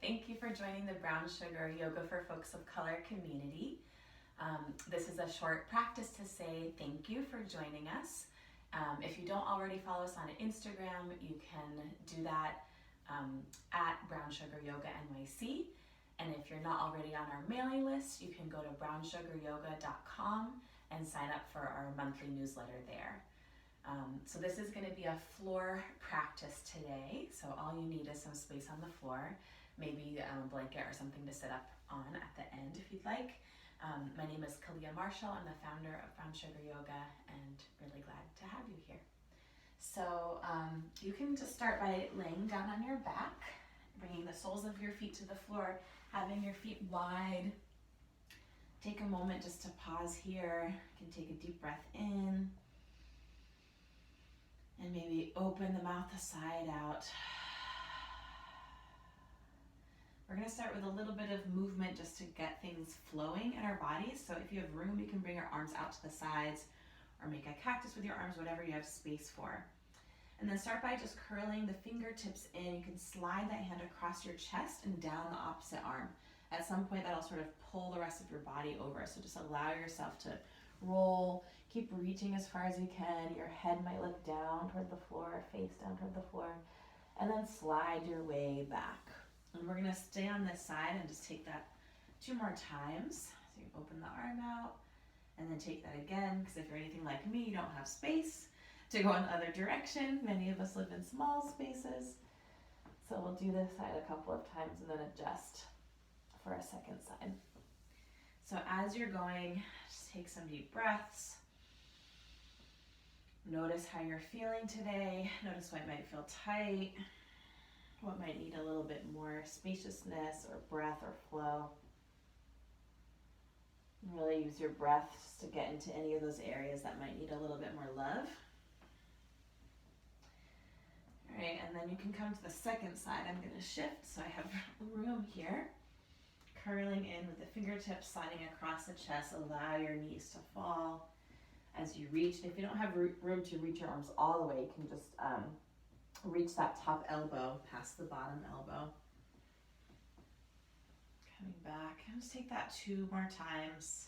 Thank you for joining the Brown Sugar Yoga for Folks of Color community. This is a short practice to say thank you for joining us. If you don't already follow us on Instagram, you can do that at Brown Sugar Yoga NYC. And if you're not already on our mailing list, you can go to brownsugaryoga.com and sign up for our monthly newsletter there. So this is going to be a floor practice today. So all you need is some space on the floor, maybe a blanket or something to sit up on at the end if you'd like. My name is Calia Marshall. I'm the founder of Brown Sugar Yoga and really glad to have you here. So you can just start by laying down on your back, bringing the soles of your feet to the floor, having your feet wide. Take a moment just to pause here. You can take a deep breath in and maybe open the mouth side out. We're going to start with a little bit of movement just to get things flowing in our bodies. So if you have room, you can bring your arms out to the sides or make a cactus with your arms, whatever you have space for. And then start by just curling the fingertips in. You can slide that hand across your chest and down the opposite arm. At some point, that'll sort of pull the rest of your body over. So just allow yourself to roll. Keep reaching as far as you can. Your head might look down toward the floor, face down toward the floor. And then slide your way back. And we're going to stay on this side and just take that 2 more times. So you open the arm out and then take that again, because if you're anything like me, you don't have space to go in the other direction. Many of us live in small spaces. So we'll do this side a couple of times and then adjust for a second side. So as you're going, just take some deep breaths. Notice how you're feeling today. Notice what might feel tight, what might need a little bit more spaciousness or breath or flow. Really use your breath just to get into any of those areas that might need a little bit more love. All right, and then you can come to the second side. I'm going to shift so I have room here. Curling in with the fingertips, sliding across the chest. Allow your knees to fall as you reach. If you don't have room to reach your arms all the way, you can just reach that top elbow past the bottom elbow. Coming back, and just take that 2 more times.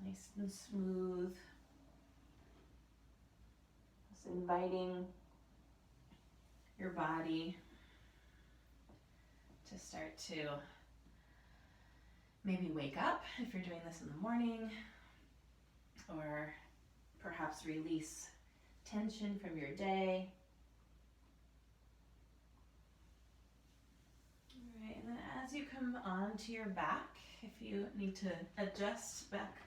Nice and smooth. Just inviting your body to start to maybe wake up if you're doing this in the morning, or perhaps release tension from your day. All right, and then as you come onto your back, if you need to adjust back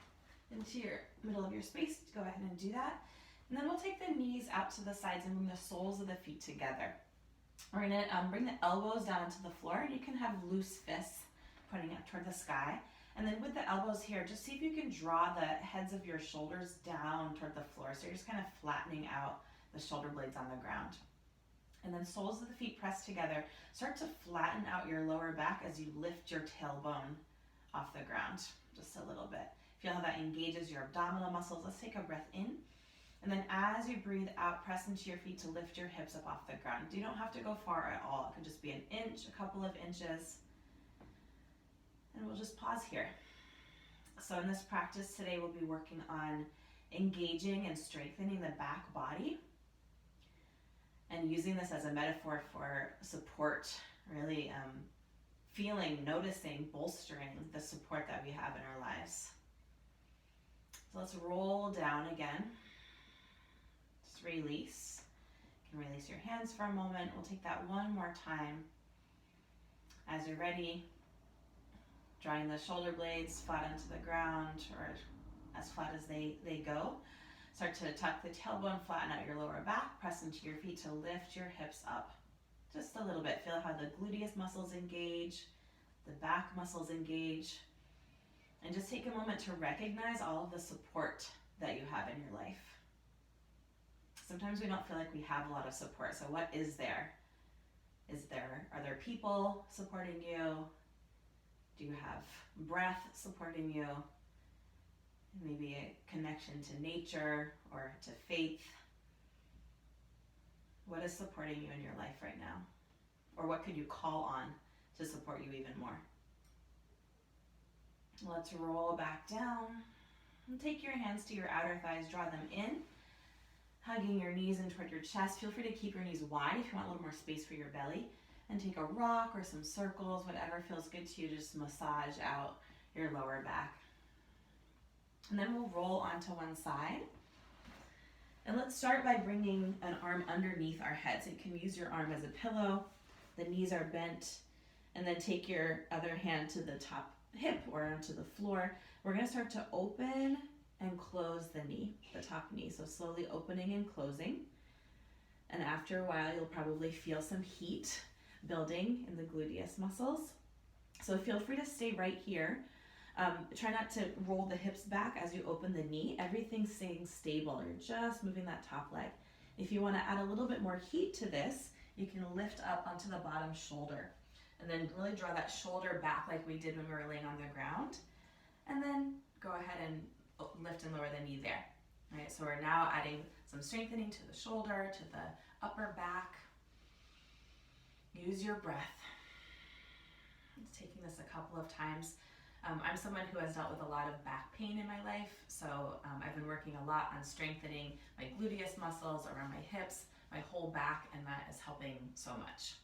into your middle of your space, go ahead and do that. And then we'll take the knees out to the sides and bring the soles of the feet together. We're going to bring the elbows down into the floor, and you can have loose fists pointing up toward the sky. And then with the elbows here, just see if you can draw the heads of your shoulders down toward the floor. So you're just kind of flattening out the shoulder blades on the ground. And then soles of the feet pressed together. Start to flatten out your lower back as you lift your tailbone off the ground just a little bit. Feel how that engages your abdominal muscles. Let's take a breath in. And then as you breathe out, press into your feet to lift your hips up off the ground. You don't have to go far at all. It could just be an inch, a couple of inches. And we'll just pause here. So in this practice today, we'll be working on engaging and strengthening the back body and using this as a metaphor for support, really feeling, noticing, bolstering the support that we have in our lives. So let's roll down again. Just release. You can release your hands for a moment. We'll take that 1 more time. As you're ready, drawing the shoulder blades flat into the ground or as flat as they go. Start to tuck the tailbone, flatten out your lower back, press into your feet to lift your hips up. Just a little bit. Feel how the gluteus muscles engage, the back muscles engage. And just take a moment to recognize all of the support that you have in your life. Sometimes we don't feel like we have a lot of support. So what is there? Are there people supporting you? Do you have breath supporting you? Maybe a connection to nature or to faith. What is supporting you in your life right now? Or what could you call on to support you even more? Let's roll back down. And take your hands to your outer thighs, draw them in, hugging your knees in toward your chest. Feel free to keep your knees wide if you want a little more space for your belly. And take a rock or some circles, whatever feels good to you, just massage out your lower back. And then we'll roll onto one side. And let's start by bringing an arm underneath our head. So you can use your arm as a pillow. The knees are bent. And then take your other hand to the top hip or onto the floor. We're going to start to open and close the knee, the top knee. So slowly opening and closing. And after a while, you'll probably feel some heat building in the gluteus muscles. So feel free to stay right here. Try not to roll the hips back as you open the knee. Everything's staying stable. You're just moving that top leg. If you want to add a little bit more heat to this, you can lift up onto the bottom shoulder and then really draw that shoulder back like we did when we were laying on the ground. And then go ahead and lift and lower the knee there. All right, so we're now adding some strengthening to the shoulder, to the upper back. Use your breath. It's taking this a couple of times. I'm someone who has dealt with a lot of back pain in my life, so I've been working a lot on strengthening my gluteus muscles around my hips, my whole back, and that is helping so much.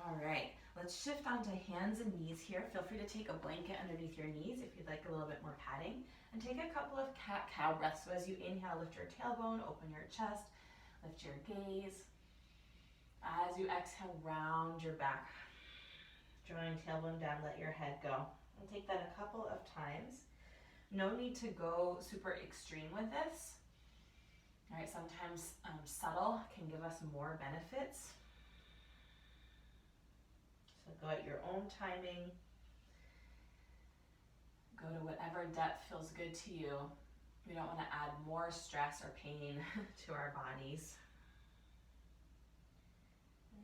All right, let's shift onto hands and knees here. Feel free to take a blanket underneath your knees if you'd like a little bit more padding, and take a couple of cat-cow breaths. So as you inhale, lift your tailbone, open your chest, lift your gaze. As you exhale, round your back. Drawing tailbone down, let your head go. And take that a couple of times. No need to go super extreme with this. All right, sometimes subtle can give us more benefits. So go at your own timing. Go to whatever depth feels good to you. We don't want to add more stress or pain to our bodies.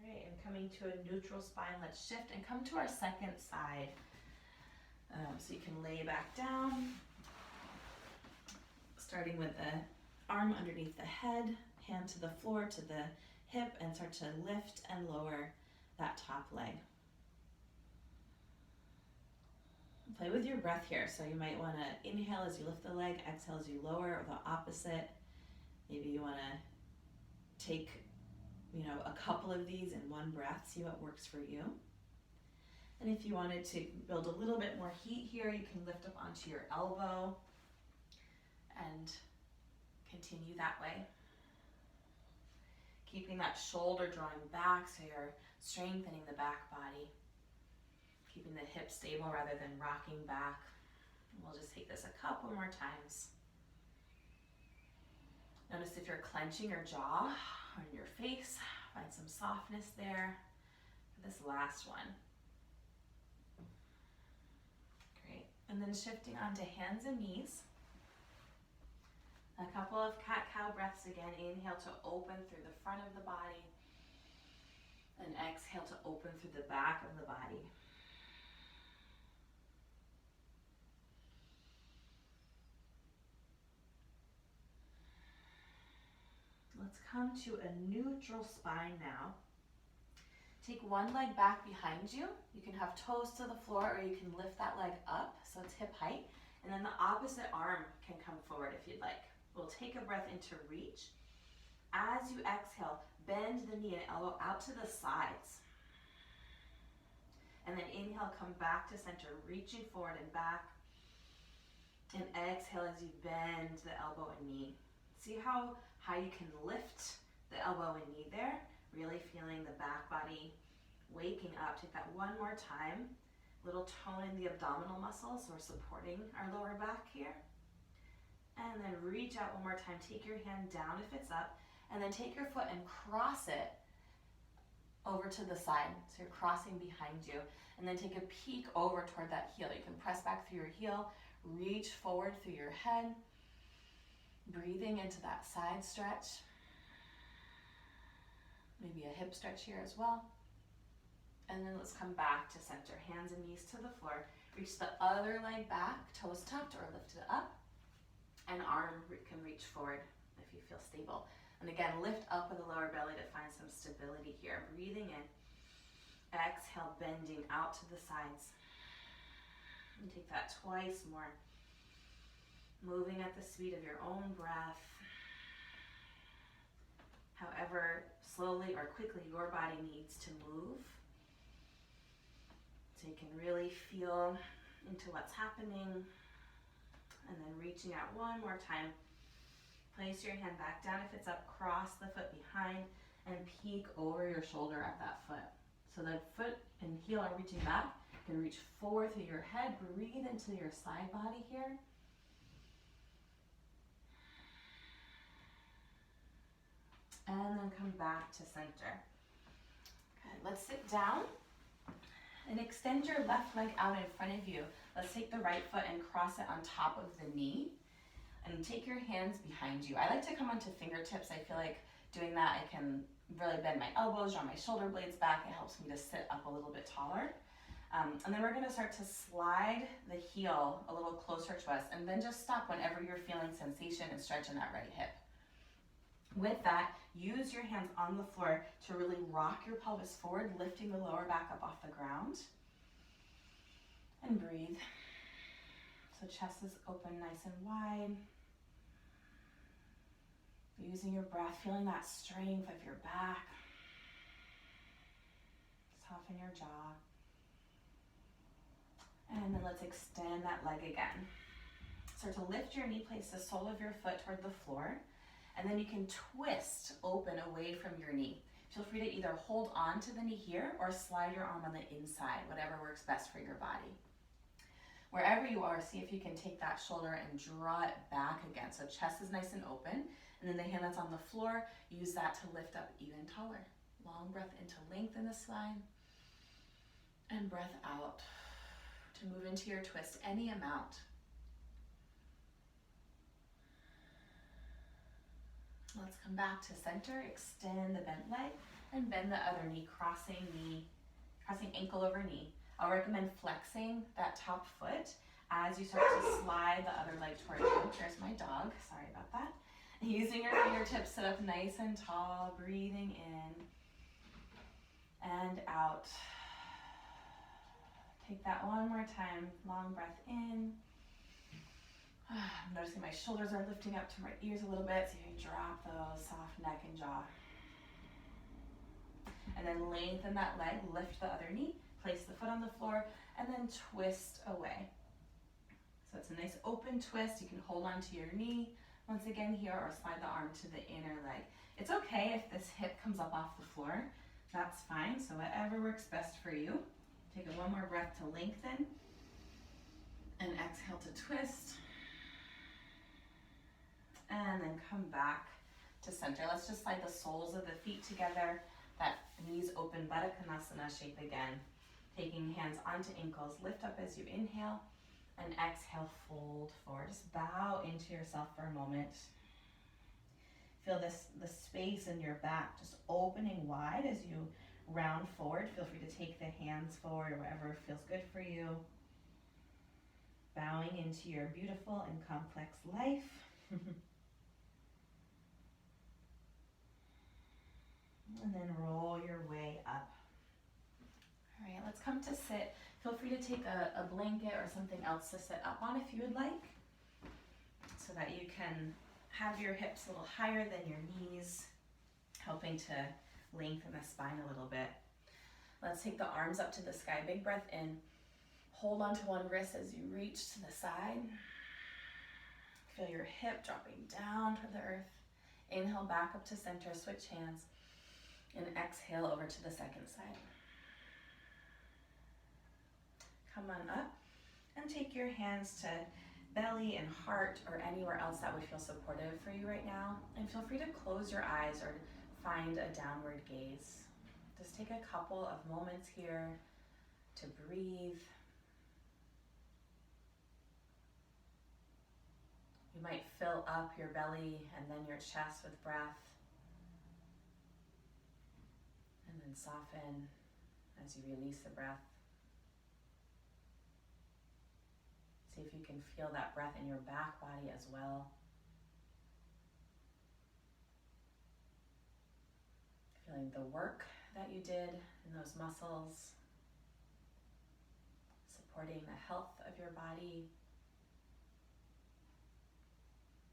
All right, and coming to a neutral spine, let's shift and come to our second side. So you can lay back down, starting with the arm underneath the head, hand to the floor, to the hip, and start to lift and lower that top leg. Play with your breath here. So you might want to inhale as you lift the leg, exhale as you lower, or the opposite. Maybe you want to take, a couple of these in one breath, see what works for you. And if you wanted to build a little bit more heat here, you can lift up onto your elbow and continue that way. Keeping that shoulder drawing back so you're strengthening the back body. Keeping the hips stable rather than rocking back. And we'll just take this a couple more times. Notice if you're clenching your jaw or your face, find some softness there for this last one. Great. And then shifting onto hands and knees. A couple of cat-cow breaths again. Inhale to open through the front of the body. And exhale to open through the back of the body. Let's come to a neutral spine now. Take one leg back behind you. You can have toes to the floor, or you can lift that leg up so it's hip height. And then the opposite arm can come forward if you'd like. We'll take a breath into reach. As you exhale, bend the knee and elbow out to the sides. And then inhale, come back to center, reaching forward and back. And exhale as you bend the elbow and knee. See how high you can lift the elbow and knee there, really feeling the back body waking up. Take that one more time. Little tone in the abdominal muscles, so we're supporting our lower back here. And then reach out one more time. Take your hand down if it's up, and then take your foot and cross it over to the side. So you're crossing behind you, and then take a peek over toward that heel. You can press back through your heel, reach forward through your head, breathing into that side stretch. Maybe a hip stretch here as well. And then let's come back to center. Hands and knees to the floor. Reach the other leg back, toes tucked or lifted up. And arm can reach forward if you feel stable. And again, lift up with the lower belly to find some stability here. Breathing in. Exhale, bending out to the sides. And take that twice more. Moving at the speed of your own breath. However slowly or quickly your body needs to move. So you can really feel into what's happening. And then reaching out one more time. Place your hand back down if it's up, cross the foot behind, and peek over your shoulder at that foot. So the foot and heel are reaching back. You can reach forward through your head. Breathe into your side body here. And then come back to center. Good. Let's sit down and extend your left leg out in front of you. Let's take the right foot and cross it on top of the knee. And take your hands behind you. I like to come onto fingertips. I feel like doing that I can really bend my elbows, draw my shoulder blades back. It helps me to sit up a little bit taller. And then we're going to start to slide the heel a little closer to us, and then just stop whenever you're feeling sensation and stretch in that right hip. With that, use your hands on the floor to really rock your pelvis forward, lifting the lower back up off the ground. And breathe. So chest is open nice and wide. Using your breath, feeling that strength of your back. Soften your jaw. And then let's extend that leg again. Start to lift your knee, place the sole of your foot toward the floor. And then you can twist open away from your knee. Feel free to either hold on to the knee here or slide your arm on the inside, whatever works best for your body. Wherever you are, see if you can take that shoulder and draw it back again. So chest is nice and open. And then the hand that's on the floor, use that to lift up even taller. Long breath in to lengthen the spine. And breath out to move into your twist any amount. Let's come back to center. Extend the bent leg and bend the other knee, crossing ankle over knee. I'll recommend flexing that top foot as you start to slide the other leg toward you. There's my dog, sorry about that. Using your fingertips, sit up nice and tall, breathing in and out. Take that one more time, long breath in. I'm noticing my shoulders are lifting up to my ears a little bit, so you can drop those soft neck and jaw. And then lengthen that leg, lift the other knee, place the foot on the floor, and then twist away. So it's a nice open twist. You can hold on to your knee once again here, or slide the arm to the inner leg. It's okay if this hip comes up off the floor. That's fine. So whatever works best for you. Take one more breath to lengthen. And exhale to twist. And then come back to center. Let's just slide the soles of the feet together. That knees open, Baddha Konasana shape again. Taking hands onto ankles, lift up as you inhale, and exhale, fold forward. Just bow into yourself for a moment. Feel the space in your back just opening wide as you round forward. Feel free to take the hands forward or whatever feels good for you. Bowing into your beautiful and complex life. And then roll your way up. All right, let's come to sit. Feel free to take a blanket or something else to sit up on if you would like, so that you can have your hips a little higher than your knees, helping to lengthen the spine a little bit. Let's take the arms up to the sky. Big breath in. Hold on to one wrist as you reach to the side. Feel your hip dropping down to the earth. Inhale back up to center, switch hands. And exhale over to the second side. Come on up and take your hands to belly and heart or anywhere else that would feel supportive for you right now. And feel free to close your eyes or find a downward gaze. Just take a couple of moments here to breathe. You might fill up your belly and then your chest with breath. And then soften as you release the breath. See if you can feel that breath in your back body as well. feeling the work that you did in those muscles, supporting the health of your body,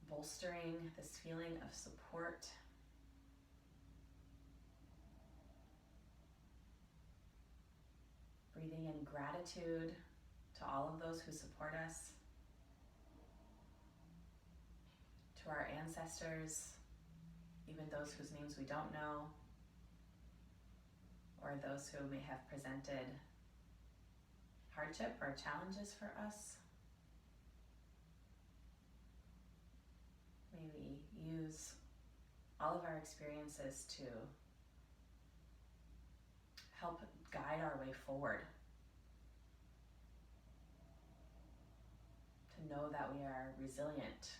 bolstering this feeling of support. Breathing in gratitude to all of those who support us, to our ancestors, even those whose names we don't know, or those who may have presented hardship or challenges for us. May we use all of our experiences to help guide our way forward, to know that we are resilient,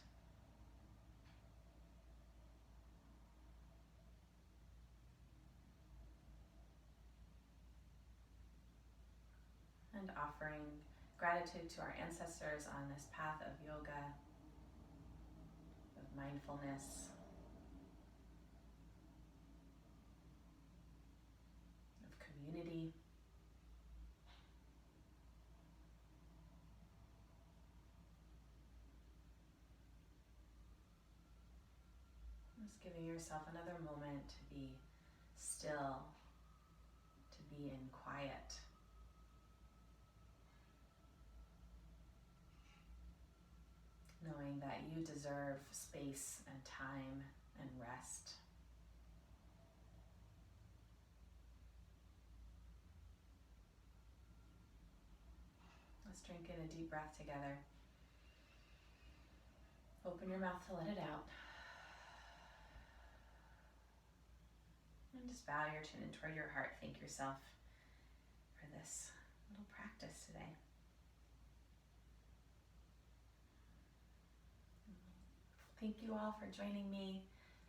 and offering gratitude to our ancestors on this path of yoga, of mindfulness, of community. Just giving yourself another moment to be still, to be in quiet. Knowing that you deserve space and time and rest. Let's drink in a deep breath together. Open your mouth to let it out. And just bow your chin in toward your heart. Thank yourself for this little practice today. Thank you all for joining me.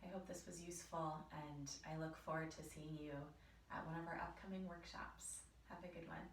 I hope this was useful, and I look forward to seeing you at one of our upcoming workshops. Have a good one.